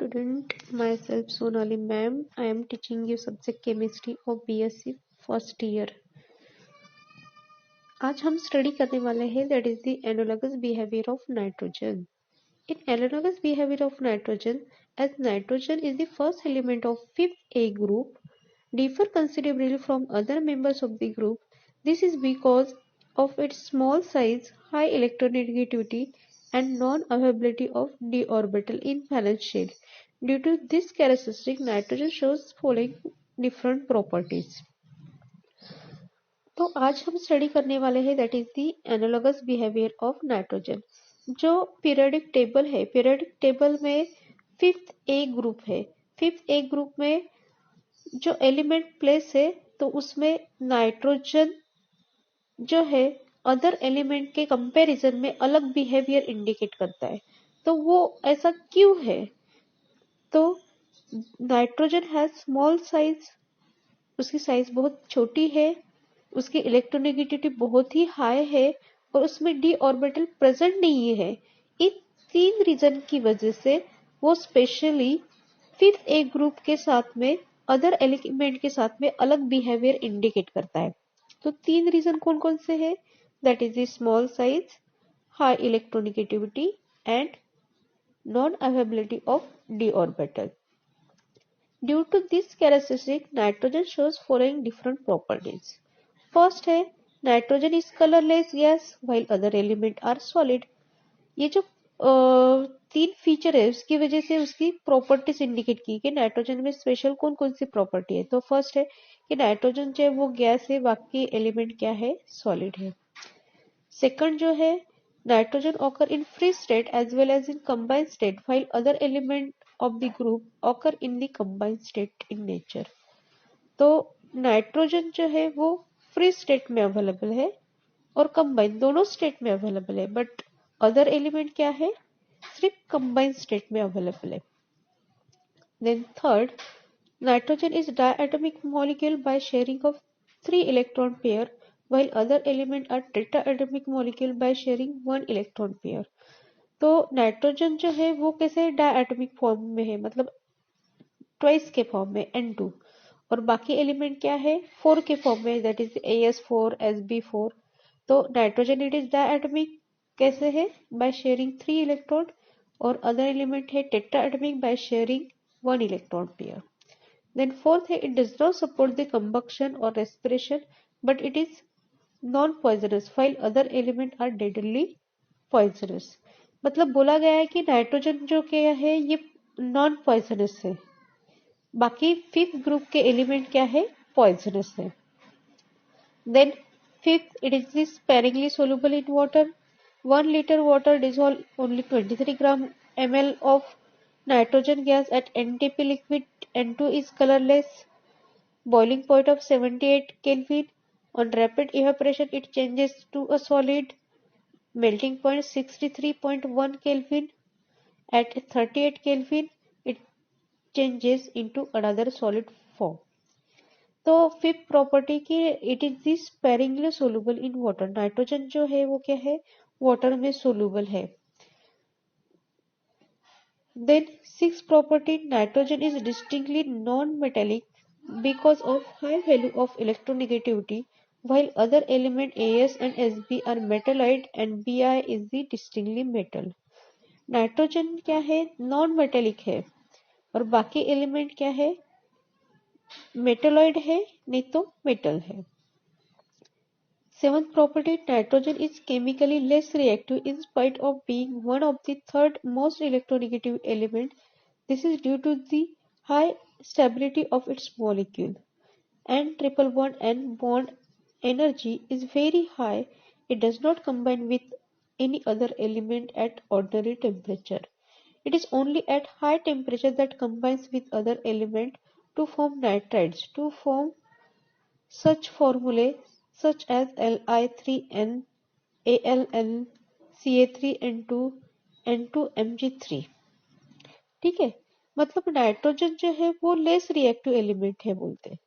student, myself Sonali ma'am. I am teaching you subject chemistry of BSc first year. आज हम study करने वाले हैं that is the analogous behavior of nitrogen. In analogous behavior of nitrogen, as nitrogen is the first element of fifth A group, differ considerably from other members of the group. This is because of its small size, high electronegativity, and non-availability of d orbital in valence shell. Due to this characteristic, nitrogen shows following different properties. तो आज हम study करने वाले हैं that is the analogous behaviour of nitrogen. जो periodic table है, periodic table में fifth ए group है. फिफ्थ ए ग्रुप में जो एलिमेंट प्लेस है तो उसमें नाइट्रोजन जो है अदर एलिमेंट के कंपैरिजन में अलग बिहेवियर इंडिकेट करता है. तो वो ऐसा क्यों है? तो नाइट्रोजन हैज स्मॉल साइज, उसकी साइज बहुत छोटी है, उसकी इलेक्ट्रोनेगेटिविटी बहुत ही हाई है और उसमें डी ऑर्बिटल प्रेजेंट नहीं है. इन तीन रीजन की वजह से वो स्पेशली फिफ्थ ए ग्रुप के साथ में अदर एलिमेंट के साथ में अलग बिहेवियर इंडिकेट करता है. तो तीन रीजन कौन कौन से हैं? That is the small size, high electronegativity and non availability of d orbital. Due to this characteristic nitrogen shows following different properties. First है nitrogen is colourless gas while other element are solid. ये जो तीन feature है उसकी वजह से उसकी properties indicate की कि नाइट्रोजन में स्पेशल कौन कौन सी प्रॉपर्टी है. तो फर्स्ट है कि नाइट्रोजन जो है वो गैस है, बाकी एलिमेंट क्या है? सॉलिड है. सेकंड जो है nitrogen occur in free state as well as in combined state while other element of the group occur in the combined state in nature. तो नाइट्रोजन जो है वो फ्री स्टेट में अवेलेबल है और कंबाइन दोनों स्टेट में अवेलेबल है, बट अदर एलिमेंट क्या है? सिर्फ कंबाइंड स्टेट में अवेलेबल है. Then third, nitrogen is diatomic molecule by sharing of 3 electron pair while other element are tetraatomic molecule by sharing 1 electron pair. तो नाइट्रोजन जो है वो कैसे डायटोमिक फॉर्म में है, मतलब ट्वाइस के फॉर्म में N2, और बाकी एलिमेंट क्या है? 4 के फॉर्म में, दैट इज AS4 SB4. तो नाइट्रोजन इट इज डायटोमिक कैसे है? बाय शेयरिंग 3 इलेक्ट्रॉन, और अदर एलिमेंट है tetratomic by sharing 1 electron pair. Then fourth है it does not support the combustion और respiration but it is non poisonous while other element are deadly poisonous. मतलब बोला गया है कि नाइट्रोजन जो क्या है ये नॉन पॉइजनस है, बाकी फिफ्थ ग्रुप के एलिमेंट क्या है? पॉइजनस है. Then fifth, it is sparingly soluble in water. 1 liter water dissolve only 23 gram ml of nitrogen gas at NTP liquid. N2 is colorless. Boiling point of 78 Kelvin. On rapid evaporation it changes to a solid. Melting point 63.1 Kelvin. At 38 Kelvin it changes into another solid form. तो fifth property की it is the sparingly soluble in water. Nitrogen जो है वो क्या है? Water में soluble है. Then six property, nitrogen is distinctly non metallic because of high value of electronegativity while other element As and Sb are metalloid and Bi is the distinctly metal. Nitrogen क्या है? Non metallic है और बाकी element क्या है? Metalloid है, नहीं तो मेटल है. Seventh property, nitrogen is chemically less reactive in spite of being one of the third most electronegative element. This is due to the high stability of its molecule. N triple bond and bond energy is very high. It does not combine with any other element at ordinary temperature. It is only at high temperature that combines with other element to form nitrides, to form such formulae such as Li3N, AlN, Ca3N2, N2Mg3. ठीक है, मतलब nitrogen जो है वो less reactive element है बोलते हैं.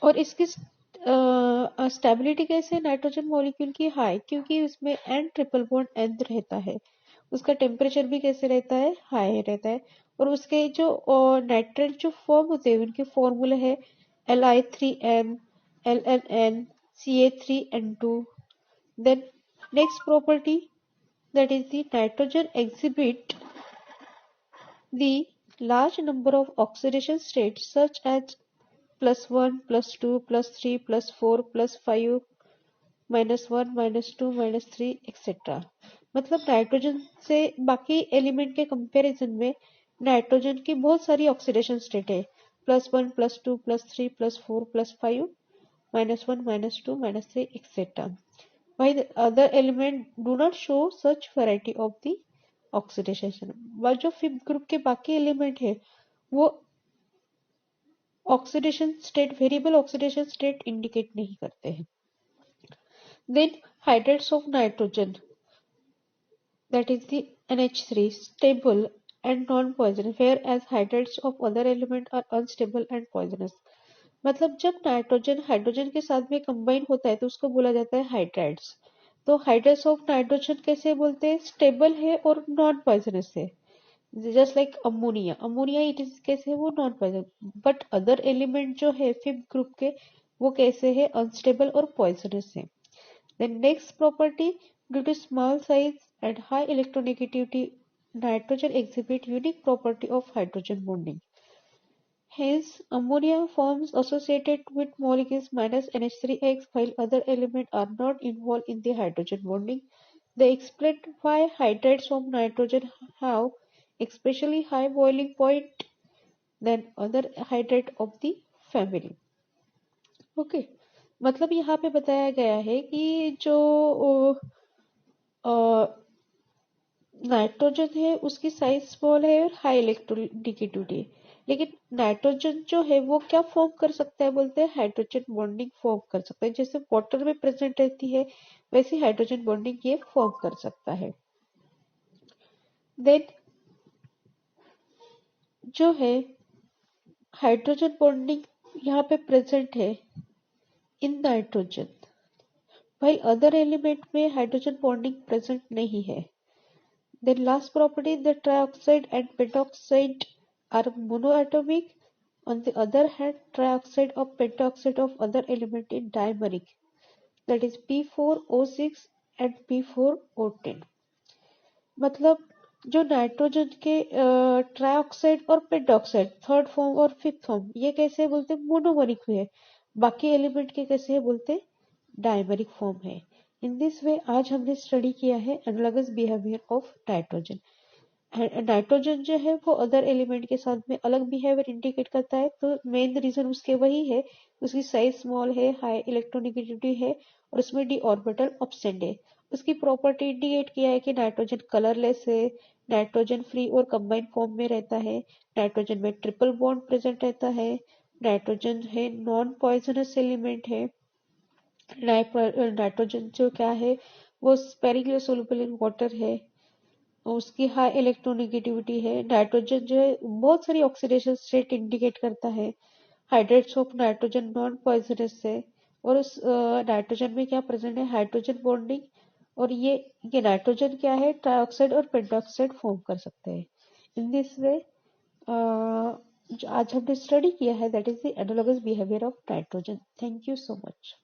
और इसकी स्टेबिलिटी कैसे? नाइट्रोजन मॉलिक्यूल की हाई, क्योंकि उसमें N ट्रिपल बॉन्ड N रहता है. उसका टेम्परेचर भी कैसे रहता है, हाई रहता है। और उसके जो नाइट्रेट जो फॉर्म होते हैं उनके फॉर्मूले है Li3n, LNN, Ca3n2। Then next property, that is the nitrogen exhibit the large number of oxidation states such as +1, +2, +3, +4, +5, -1, -2, -3 etcetera. मतलब नाइट्रोजन से बाकी एलिमेंट के कंपैरिजन में नाइट्रोजन की बहुत सारी ऑक्सीडेशन स्टेट है, +1, +2, +3, +4, +5, -1, -2, -3 etcetera. While the other element do not show such variety of the oxidation। वह जो फिफ्थ ग्रुप के बाकी एलिमेंट है वो oxidation state, variable oxidation state indicate नहीं करते हैं। Then hydrates of nitrogen, that is the NH3, stable and non-poisonous, whereas hydrates of other element are unstable and poisonous। मतलब जब नाइट्रोजन हाइड्रोजन के साथ में कंबाइन होता है तो उसको बोला जाता है हाइड्राइड्स। तो हाइड्राइड्स ऑफ नाइट्रोजन कैसे बोलते हैं, स्टेबल है और नॉन पॉइजनस है। Just like ammonia, ammonia it is कैसे है, वो non poison. But other element जो है फिफ्थ ग्रुप के वो कैसे है, अनस्टेबल और पॉइजनस है। The next property, due to small size and high electronegativity, nitrogen exhibit unique property of hydrogen bonding. Hence, ammonia forms associated with molecules minus NH3X while other elements are not involved in the hydrogen bonding. They explain why hydrates of nitrogen have especially high boiling point than other hydrate of the family. Okay मतलब यहाँ पे बताया गया है कि जो nitrogen है उसकी साइज स्मॉल है और हाई इलेक्ट्रोनेगेटिविटी है, लेकिन नाइट्रोजन जो है वो क्या फॉर्म कर सकता है, बोलते हैं हाइड्रोजन बॉन्डिंग फॉर्म कर सकता है। जैसे वाटर में प्रेजेंट रहती है वैसे हाइड्रोजन बॉन्डिंग ये फॉर्म कर सकता है। देन जो है हाइड्रोजन बॉन्डिंग यहाँ पे प्रेजेंट है in nitrogen, while other element में हाइड्रोजन बॉन्डिंग प्रेजेंट नहीं है। Then last property, the trioxide and pentoxide are monoatomic. On the other hand, trioxide or pentoxide of other element is dimeric, that is P4O6 and P4O10। मतलब जो nitrogen के trioxide और pentoxide third form और fifth form ये कैसे बोलते हैं, मोनोमरिक हुए हैं। बाकी एलिमेंट के कैसे बोलते हैं, डायमेरिक फॉर्म है। इन दिस वे आज हमने स्टडी किया है analogous behaviour of nitrogen. Nitrogen जो है वो अदर एलिमेंट के साथ में अलग बिहेवियर इंडिकेट करता है, तो मेन रीजन उसके वही है, उसकी साइज स्मॉल है, हाई इलेक्ट्रोनेगेटिविटी है और उसमें डी ऑर्बिटल एब्सेंट है। उसकी प्रॉपर्टी इंडिकेट किया है कि नाइट्रोजन कलरलेस है, नाइट्रोजन फ्री और कंबाइंड फॉर्म में रहता है, नाइट्रोजन में ट्रिपल बॉन्ड प्रेजेंट रहता है, नाइट्रोजन है नॉन पॉइजनस एलिमेंट है, नाइट्रोजन जो क्या है वो स्पेरिकली सोलुबल इन वाटर है, उसकी हाई इलेक्ट्रोनेगेटिविटी है। नाइट्रोजन जो है बहुत सारी ऑक्सीडेशन स्टेट इंडिकेट करता है। Hydrates of nitrogen non poisonous है और उस नाइट्रोजन में क्या प्रेजेंट है, हाइड्रोजन बॉन्डिंग। और ये नाइट्रोजन क्या है, ट्राइऑक्साइड और पेंटॉक्साइड फॉर्म कर सकते हैं। इन दिस वे जो आज हमने स्टडी किया है that is the analogous behaviour of nitrogen. Thank you so much.